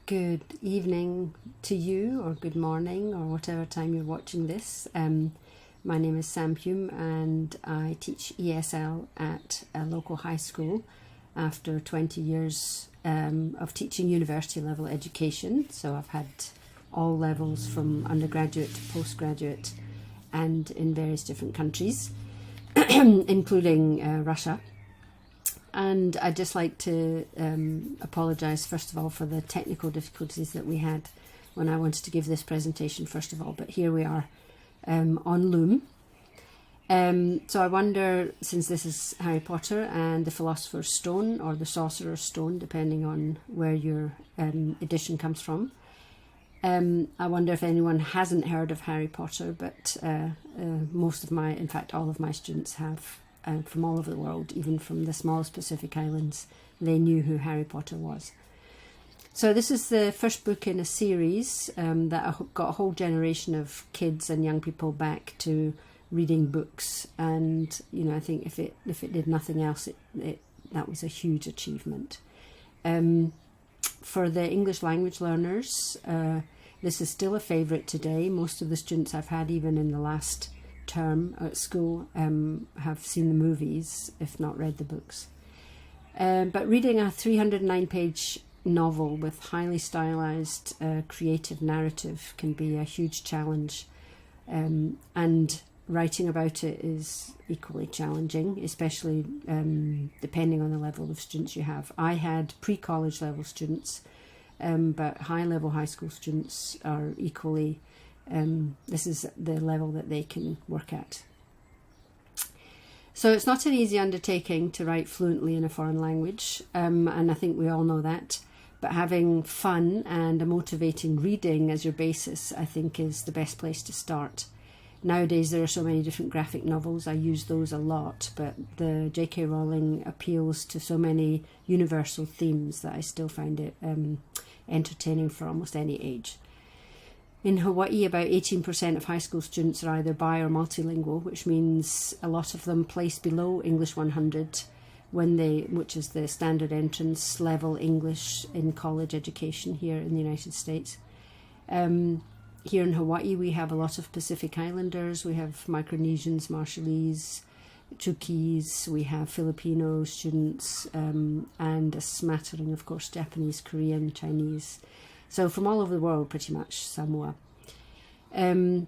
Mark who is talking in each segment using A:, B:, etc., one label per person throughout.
A: Good evening to you, or good morning, or whatever time you're watching this. My name is Sam Hume and I teach ESL at a local high school after 20 years of teaching university level education. So I've had all levels from undergraduate to postgraduate and in various different countries, including Russia. And I'd just like to apologise, first of all, for the technical difficulties that we had when I wanted to give this presentation, first of all. But here we are on Loom. So I wonder, since this is Harry Potter and the Philosopher's Stone, or the Sorcerer's Stone, depending on where your edition comes from, I wonder if anyone hasn't heard of Harry Potter, but most of my, in fact, all of my students have. From all over the world, even from the smallest Pacific Islands, they knew who Harry Potter was. So this is the first book in a series that got a whole generation of kids and young people back to reading books. And I think if it did nothing else, that was a huge achievement. For the English language learners, this is still a favourite today. Most of the students I've had, even in the last term at school, have seen the movies, if not read the books. But reading a 309-page novel with highly stylized creative narrative can be a huge challenge, and writing about it is equally challenging, especially depending on the level of students you have. I had pre-college level students, but high-level high school students are equally this is the level that they can work at. So it's not an easy undertaking to write fluently in a foreign language, and I think we all know that. But having fun and a motivating reading as your basis, I think, is the best place to start. Nowadays there are so many different graphic novels. I use those a lot, but the J.K. Rowling appeals to so many universal themes that I still find it entertaining for almost any age. In Hawaii, about 18% of high school students are either bi or multilingual, which means a lot of them place below English 100, which is the standard entrance level English in college education here in the United States. Here in Hawaii, we have a lot of Pacific Islanders. We have Micronesians, Marshallese, Chukis. We have Filipino students, and a smattering, of course, Japanese, Korean, Chinese. So from all over the world, pretty much, Samoa. They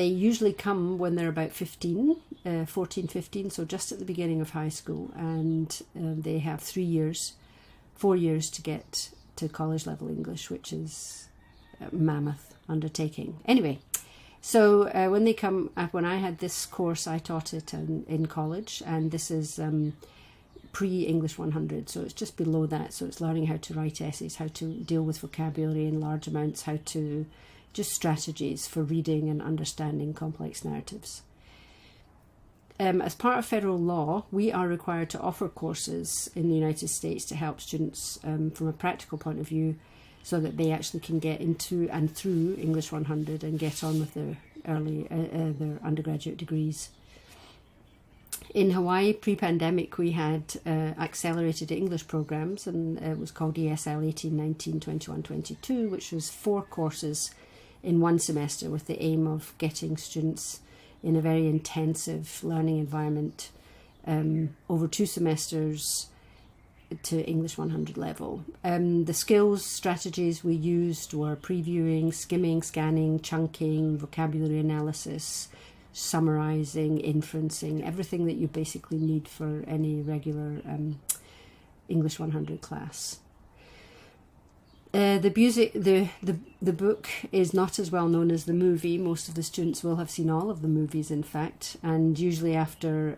A: usually come when they're about 14, 15, so just at the beginning of high school. And they have 4 years to get to college level English, which is a mammoth undertaking. Anyway, so when they come, when I had this course, I taught it in college, and this is pre-English 100, so it's just below that. So it's learning how to write essays, how to deal with vocabulary in large amounts, how to just strategies for reading and understanding complex narratives. As part of federal law, we are required to offer courses in the United States to help students from a practical point of view, so that they actually can get into and through English 100 and get on with their their undergraduate degrees. In Hawaii, pre-pandemic, we had accelerated English programs, and it was called ESL 18, 19, 21, 22, which was 4 courses in one semester with the aim of getting students in a very intensive learning environment over 2 semesters to English 100 level. The skills strategies we used were previewing, skimming, scanning, chunking, vocabulary analysis, summarizing, inferencing, everything that you basically need for any regular English 100 class. The book is not as well known as the movie. Most of the students will have seen all of the movies, in fact, and usually after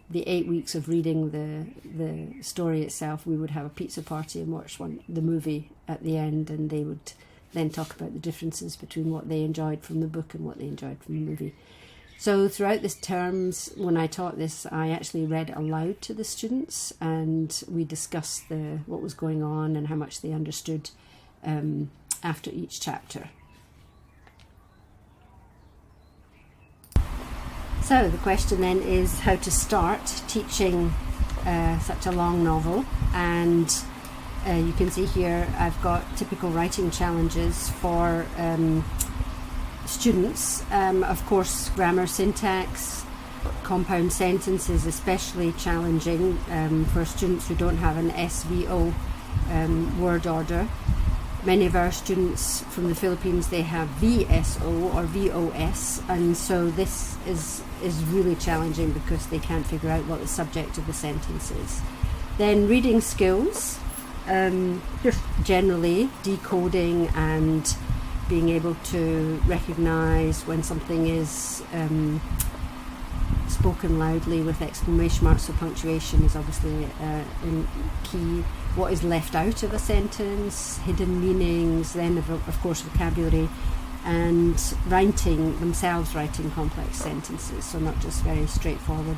A: the 8 weeks of reading the story itself, we would have a pizza party and watch the movie at the end, and they would then talk about the differences between what they enjoyed from the book and what they enjoyed from the movie. So throughout this terms, when I taught this, I actually read aloud to the students, and we discussed what was going on and how much they understood after each chapter. So the question then is how to start teaching such a long novel, and you can see here I've got typical writing challenges for students. Of course, grammar, syntax, compound sentences especially challenging for students who don't have an SVO word order. Many of our students from the Philippines, they have VSO or VOS, and so this is really challenging because they can't figure out what the subject of the sentence is. Then reading skills, just generally decoding and being able to recognize when something is spoken loudly with exclamation marks or punctuation is obviously key. What is left out of a sentence, hidden meanings, then of course vocabulary, and writing themselves, writing complex sentences, so not just very straightforward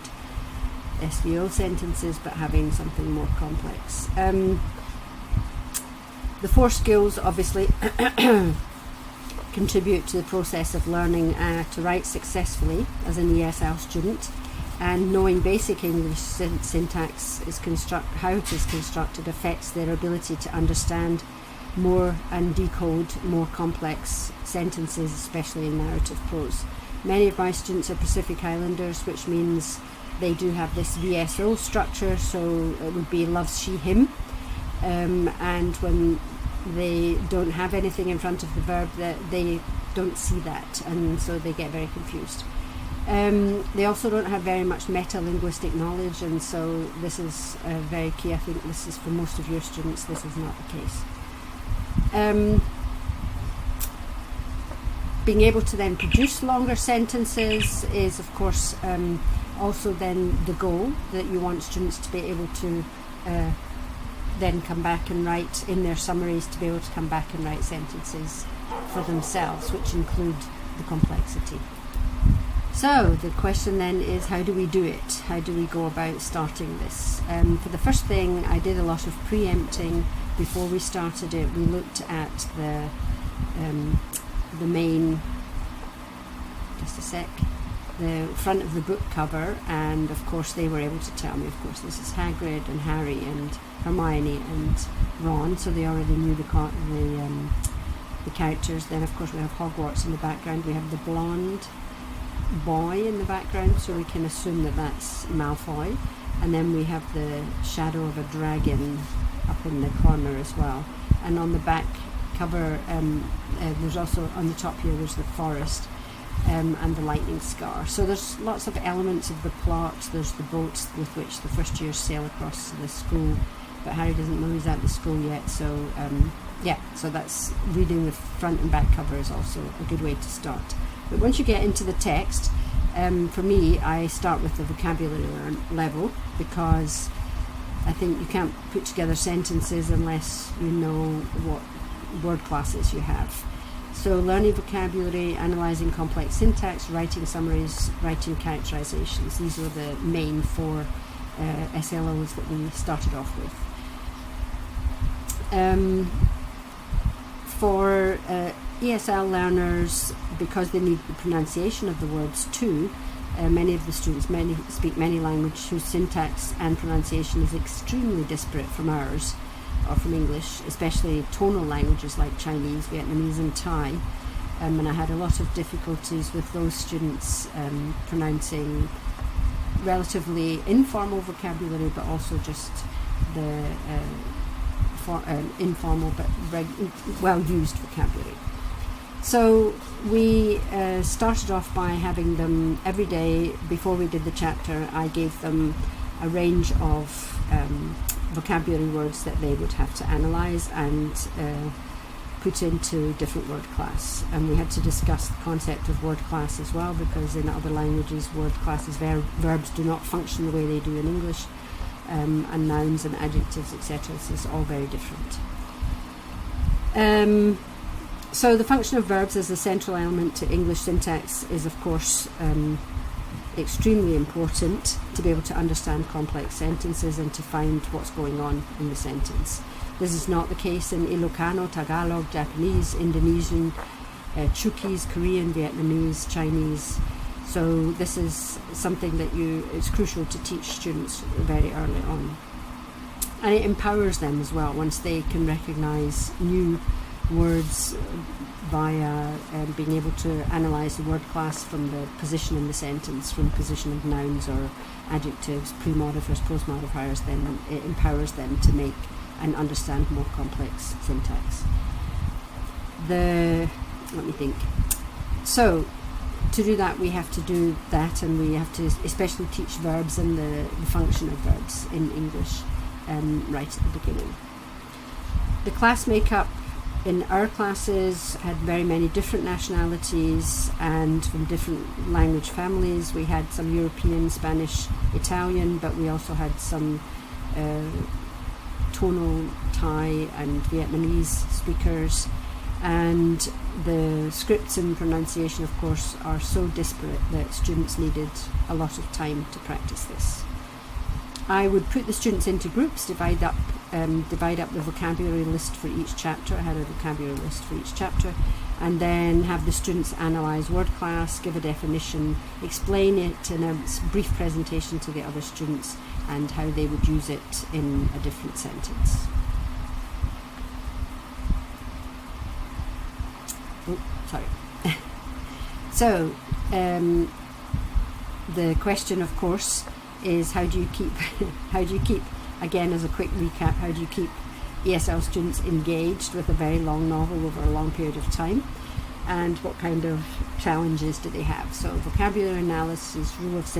A: SVO sentences but having something more complex. The 4 skills obviously contribute to the process of learning to write successfully as an ESL student, and knowing basic English syntax is how it is constructed affects their ability to understand more and decode more complex sentences, especially in narrative prose. Many of my students are Pacific Islanders, which means they do have this VSO structure, so it would be loves, she, him, and when they don't have anything in front of the verb, that they don't see that, and so they get very confused. They also don't have very much meta-linguistic knowledge, and so this is very key. I think this is for most of your students, this is not the case. Being able to then produce longer sentences is of course also then the goal, that you want students to be able to then come back and write in their summaries, to be able to come back and write sentences for themselves, which include the complexity. So the question then is, how do we do it? How do we go about starting this? For the first thing, I did a lot of preempting before we started it. We looked at the main, just a sec, the front of the book cover, and of course they were able to tell me, of course, this is Hagrid and Harry and Hermione and Ron, so they already knew the characters. Then of course we have Hogwarts in the background, we have the blonde boy in the background, so we can assume that that's Malfoy, and then we have the shadow of a dragon up in the corner as well. And on the back cover, there's also on the top here, there's the forest and the lightning scar. So there's lots of elements of the plot. There's the boats with which the first years sail across the school, but Harry doesn't know he's at the school yet, so yeah, so that's reading the front and back cover is also a good way to start. But once you get into the text, for me, I start with the vocabulary level, because I think you can't put together sentences unless you know what word classes you have. So learning vocabulary, analysing complex syntax, writing summaries, writing characterizations. These are the main 4 SLOs that we started off with. For ESL learners, because they need the pronunciation of the words too, many of the students speak many languages whose syntax and pronunciation is extremely disparate from ours, or from English, especially tonal languages like Chinese, Vietnamese and Thai, and I had a lot of difficulties with those students pronouncing relatively informal vocabulary, but also just the informal but well-used vocabulary. So we started off by having them every day. Before we did the chapter, I gave them a range of vocabulary words that they would have to analyse and put into different word class. And we had to discuss the concept of word class as well, because in other languages word classes, verbs do not function the way they do in English, and nouns and adjectives, etc. So it's all very different. So the function of verbs as a central element to English syntax is of course extremely important to be able to understand complex sentences and to find what's going on in the sentence. This is not the case in Ilocano, Tagalog, Japanese, Indonesian, Chukis, Korean, Vietnamese, Chinese. So this is something that it's crucial to teach students very early on. And it empowers them as well once they can recognise new words via being able to analyse the word class from the position in the sentence, from the position of nouns or adjectives, pre-modifiers, post-modifiers. Then it empowers them to make and understand more complex syntax. Let me think. So to do that, we have to do that, and we have to especially teach verbs and the function of verbs in English right at the beginning. The class makeup in our classes had very many different nationalities and from different language families. We had some European, Spanish, Italian, but we also had some tonal Thai and Vietnamese speakers. And the scripts and pronunciation, of course, are so disparate that students needed a lot of time to practice this. I would put the students into groups, divide up the vocabulary list for each chapter. I had a vocabulary list for each chapter, and then have the students analyse word class, give a definition, explain it in a brief presentation to the other students, and how they would use it in a different sentence. So, the question, of course, is how do you keep, again as a quick recap, how do you keep ESL students engaged with a very long novel over a long period of time, and what kind of challenges do they have? So vocabulary analysis, rules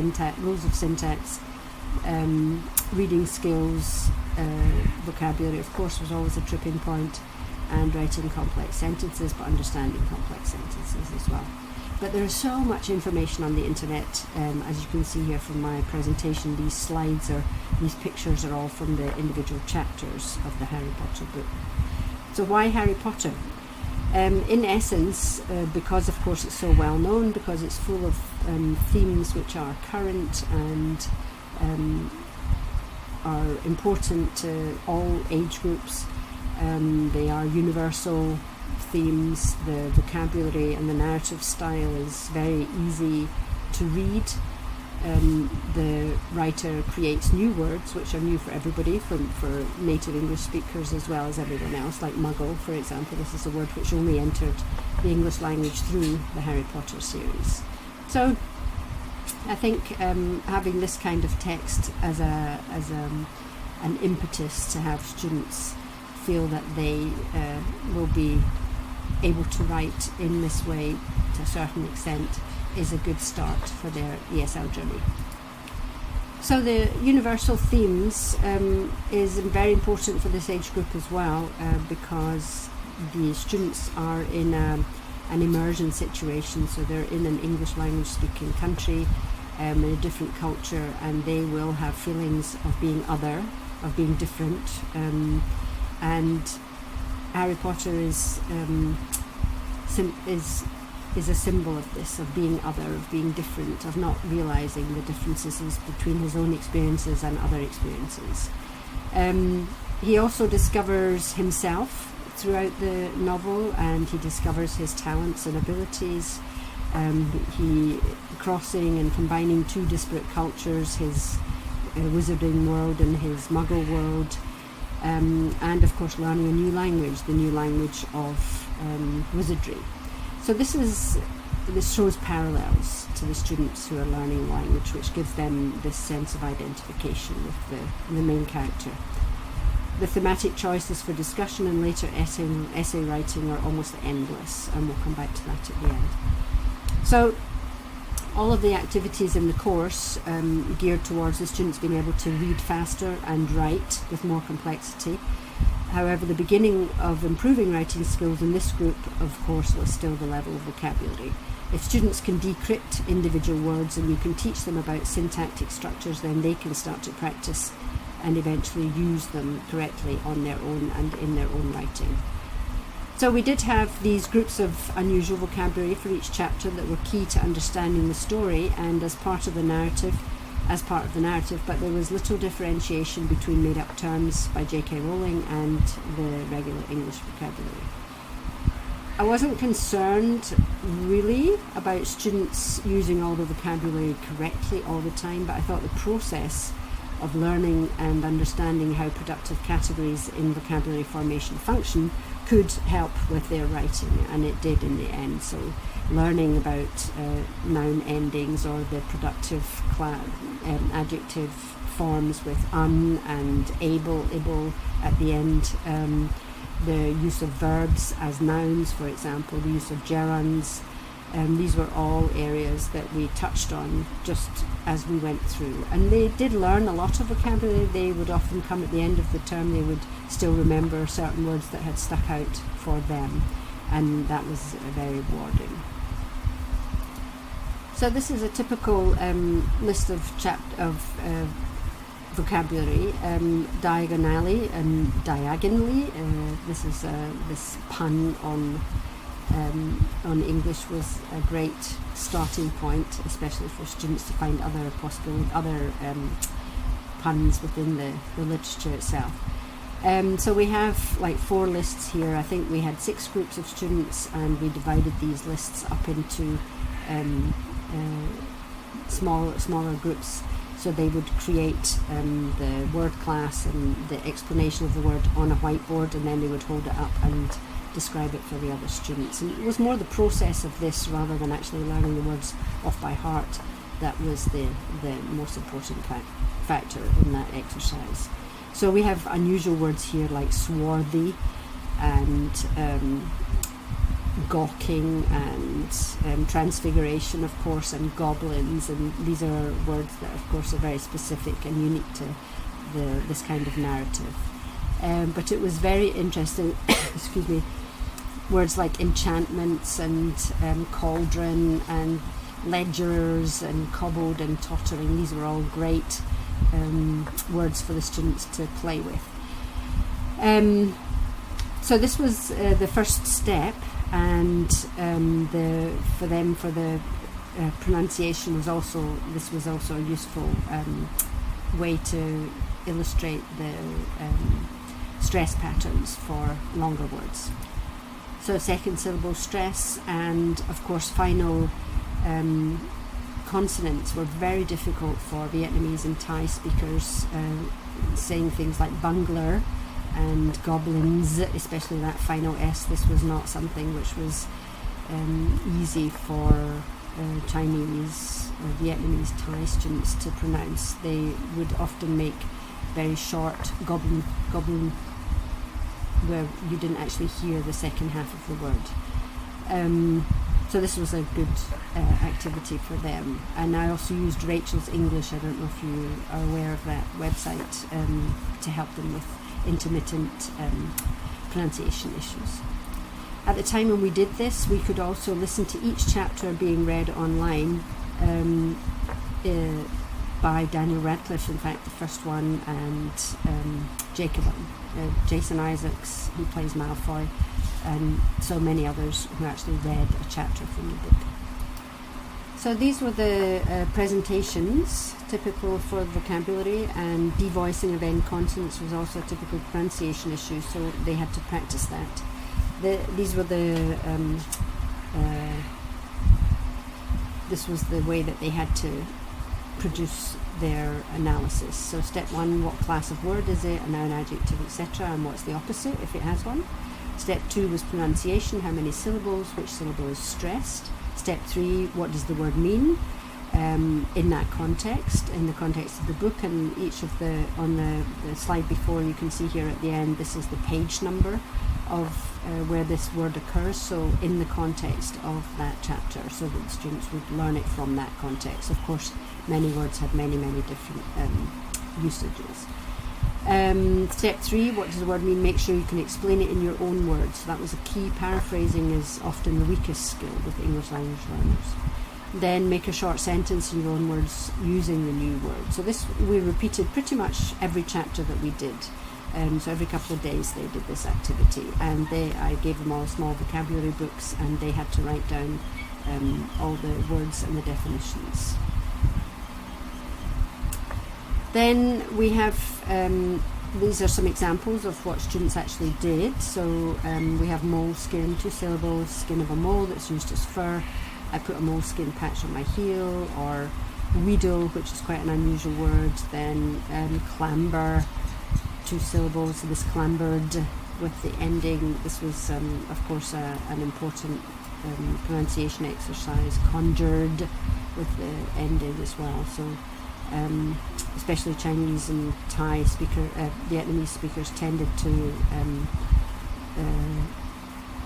A: of syntax, reading skills, vocabulary, of course, was always a tripping point, and writing complex sentences, but understanding complex sentences as well. But there is so much information on the internet, as you can see here from my presentation. These slides these pictures are all from the individual chapters of the Harry Potter book. So why Harry Potter? In essence, because of course it's so well known, because it's full of themes which are current and are important to all age groups. They are universal themes. The vocabulary and the narrative style is very easy to read. The writer creates new words which are new for everybody, for native English speakers as well as everyone else, like muggle, for example. This is a word which only entered the English language through the Harry Potter series. So I think having this kind of text as an impetus to have students feel that they will be able to write in this way to a certain extent is a good start for their ESL journey. So the universal themes is very important for this age group as well, because the students are in an immersion situation, so they're in an English language speaking country, in a different culture, and they will have feelings of being other, of being different, and Harry Potter is a symbol of this, of being other, of being different, of not realising the differences between his own experiences and other experiences. He also discovers himself throughout the novel, and he discovers his talents and abilities. He crossing and combining two disparate cultures, his wizarding world and his muggle world, and of course learning a new language, the new language of wizardry. So this shows parallels to the students who are learning language, which gives them this sense of identification with the main character. The thematic choices for discussion and later essay writing are almost endless, and we'll come back to that at the end. So all of the activities in the course geared towards the students being able to read faster and write with more complexity. However, the beginning of improving writing skills in this group, of course, was still the level of vocabulary. If students can decrypt individual words and you can teach them about syntactic structures, then they can start to practice and eventually use them correctly on their own and in their own writing. So we did have these groups of unusual vocabulary for each chapter that were key to understanding the story and as part of the narrative, but there was little differentiation between made-up terms by J.K. Rowling and the regular English vocabulary. I wasn't concerned really about students using all the vocabulary correctly all the time, but I thought the process of learning and understanding how productive categories in vocabulary formation function could help with their writing, and it did in the end. So learning about noun endings or the productive adjective forms with un and able at the end, the use of verbs as nouns, for example, the use of gerunds. These were all areas that we touched on just as we went through. And they did learn a lot of vocabulary. They would often come at the end of the term, they would still remember certain words that had stuck out for them, and that was very rewarding. So this is a typical list of vocabulary, diagonally. This is this pun on English was a great starting point, especially for students to find other puns within the literature itself. So we have like 4 lists here. I think we had 6 groups of students, and we divided these lists up into smaller groups. So they would create the word class and the explanation of the word on a whiteboard, and then they would hold it up and describe it for the other students. And it was more the process of this rather than actually learning the words off by heart that was the most important factor in that exercise. So we have unusual words here like swarthy and gawking and transfiguration, of course, and goblins, and these are words that of course are very specific and unique to this kind of narrative. But it was very interesting excuse me, words like enchantments and cauldron and ledgers and cobbled and tottering. These were all great words for the students to play with. So this was the first step, and the pronunciation was also a useful way to illustrate the stress patterns for longer words. So second syllable stress, and of course final consonants were very difficult for Vietnamese and Thai speakers, saying things like bungler and goblins, especially that final S. This was not something which was easy for Chinese or Vietnamese Thai students to pronounce. They would often make very short goblin, where you didn't actually hear the second half of the word. So this was a good activity for them. And I also used Rachel's English, I don't know if you are aware of that website, to help them with intermittent pronunciation issues. At the time when we did this, we could also listen to each chapter being read online by Daniel Radcliffe, in fact, the first one, and Jason Isaacs, who plays Malfoy, and so many others who actually read a chapter from the book. So these were the presentations, typical for vocabulary, and devoicing of end consonants was also a typical pronunciation issue, so they had to practice that. These were this was the way that they had to produce their analysis. So step 1, what class of word is it, a noun, adjective, etc., and what's the opposite if it has one. Step 2 was pronunciation, how many syllables, which syllable is stressed. Step 3, what does the word mean in that context, in the context of the book, and each of on the slide before, you can see here at the end, this is the page number of where this word occurs, so in the context of that chapter, so that the students would learn it from that context. Of course, many words had many different usages. Step 3, what does the word mean? Make sure you can explain it in your own words. So that was a key. Paraphrasing is often the weakest skill with English language learners. Then make a short sentence in your own words using the new word. So this we repeated pretty much every chapter that we did. So every couple of days they did this activity, and I gave them all small vocabulary books, and they had to write down all the words and the definitions. Then we have, these are some examples of what students actually did. So we have mole skin, 2 syllables, skin of a mole that's used as fur. I put a moleskin patch on my heel, or wheedle, which is quite an unusual word, then clamber, 2 syllables, so this clambered with the ending. This was of course an important pronunciation exercise, conjured with the ending as well. So especially Chinese and Thai Vietnamese speakers tended to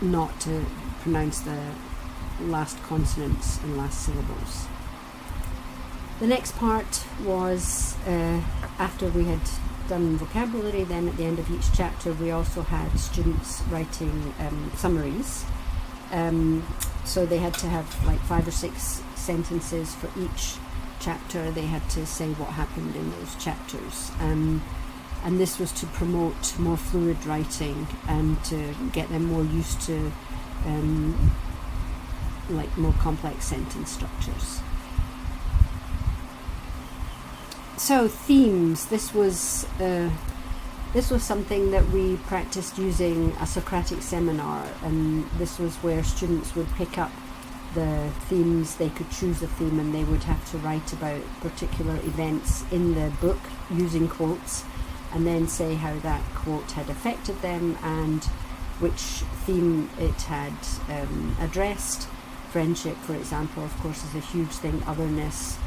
A: not to pronounce the last consonants and last syllables. The next part was after we had done vocabulary, then at the end of each chapter we also had students writing summaries. So they had to have like 5 or 6 sentences for each chapter. They had to say what happened in those chapters. And this was to promote more fluid writing and to get them more used to like more complex sentence structures. So themes. This was something that we practiced using a Socratic seminar, and this was where students would pick up the themes. They could choose a theme and they would have to write about particular events in the book using quotes, and then say how that quote had affected them and which theme it had addressed. Friendship, for example, of course, is a huge thing. Otherness,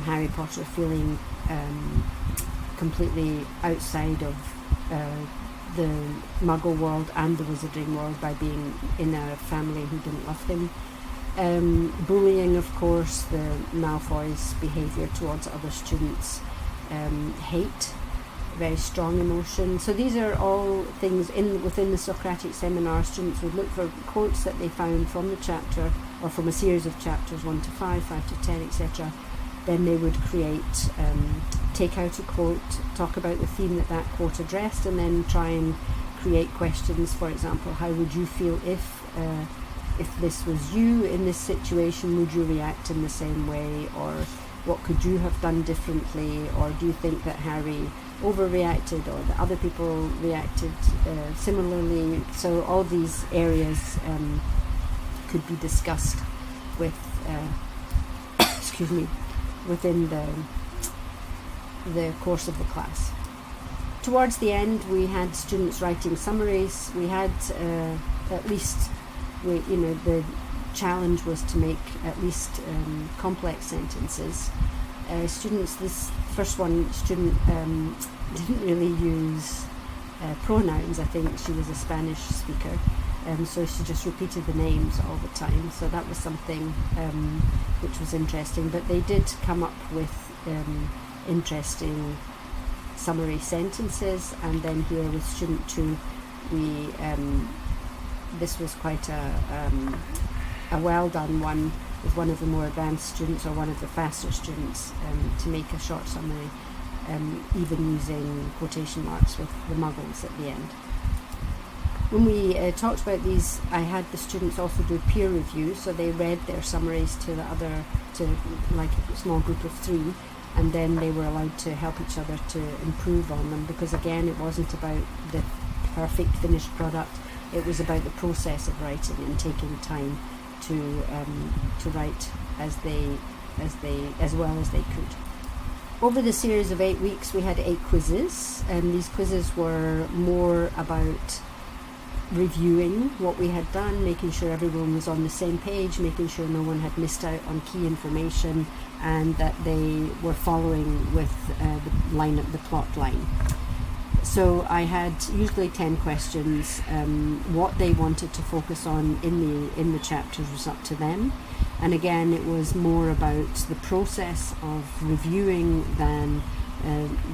A: Harry Potter feeling completely outside of the Muggle world and the Wizarding world by being in a family who didn't love him. Bullying, of course, the Malfoy's behaviour towards other students. Hate, very strong emotion. So these are all things within the Socratic seminar. Students would look for quotes that they found from the chapter or from a series of chapters 1 to 5, 5 to 10, etc. Then they would create, take out a quote, talk about the theme that quote addressed, and then try and create questions. For example, how would you feel if this was you in this situation? Would you react in the same way? Or what could you have done differently? Or do you think that Harry overreacted or that other people reacted similarly? So all these areas could be discussed with within the course of the class. Towards the end, we had students writing summaries. We had at least, the challenge was to make at least complex sentences. This first student didn't really use pronouns. I think she was a Spanish speaker, so she just repeated the names all the time. So that was something which was interesting. But they did come up with interesting summary sentences. And then here with student 2, this was quite a well done one with one of the more advanced students or one of the faster students to make a short summary, even using quotation marks with the muggles at the end. When we talked about these, I had the students also do peer review, so they read their summaries to like a small group of 3, and then they were allowed to help each other to improve on them, because again, it wasn't about the perfect finished product. It was about the process of writing and taking time to write as well as they could. Over the series of 8 weeks, we had 8 quizzes, and these quizzes were more about reviewing what we had done, making sure everyone was on the same page, making sure no one had missed out on key information, and that they were following with the plot line. So I had usually 10 questions. What they wanted to focus on in the chapters was up to them, and again it was more about the process of reviewing than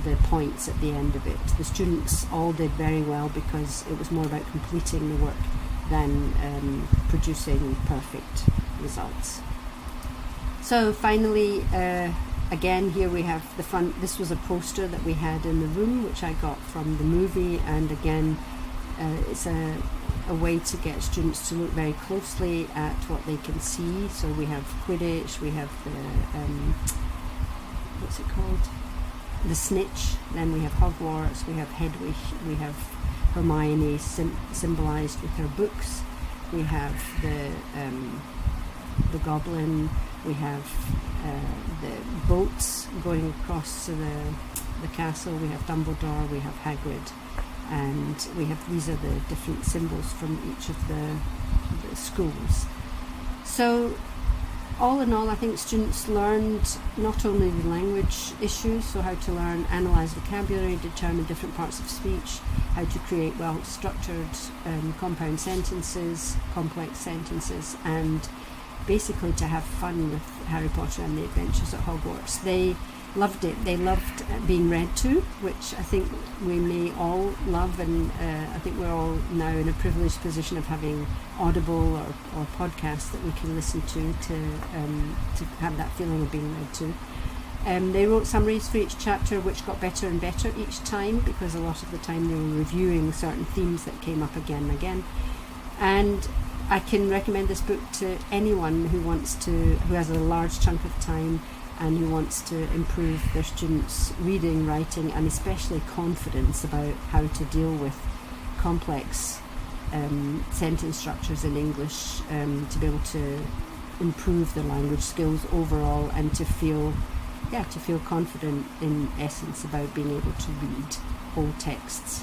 A: the points at the end of it. The students all did very well because it was more about completing the work than producing perfect results. So finally, again, here we have the front. This was a poster that we had in the room, which I got from the movie, and again, it's a way to get students to look very closely at what they can see. So we have Quidditch, we have the what's it called? The Snitch. Then we have Hogwarts. We have Hedwig. We have Hermione symbolized with her books. We have the the goblin, we have the boats going across to the castle, we have Dumbledore, we have Hagrid, and these are the different symbols from each of the schools. So all in all, I think students learned not only the language issues, so how to learn, analyse vocabulary, determine different parts of speech, how to create well-structured compound sentences, complex sentences, and basically to have fun with Harry Potter and the Adventures at Hogwarts. They loved it. They loved being read to, which I think we may all love, and I think we're all now in a privileged position of having Audible or podcasts that we can listen to have that feeling of being read to. They wrote summaries for each chapter, which got better and better each time, because a lot of the time they were reviewing certain themes that came up again and again. And I can recommend this book to anyone who has a large chunk of time and who wants to improve their students' reading, writing, and especially confidence about how to deal with complex sentence structures in English, to be able to improve their language skills overall, and to feel confident in essence about being able to read whole texts.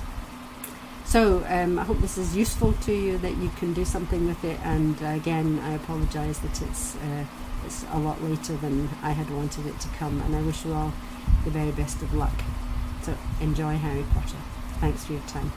A: So I hope this is useful to you, that you can do something with it, and again I apologise that it's a lot later than I had wanted it to come, and I wish you all the very best of luck. So enjoy Harry Potter. Thanks for your time.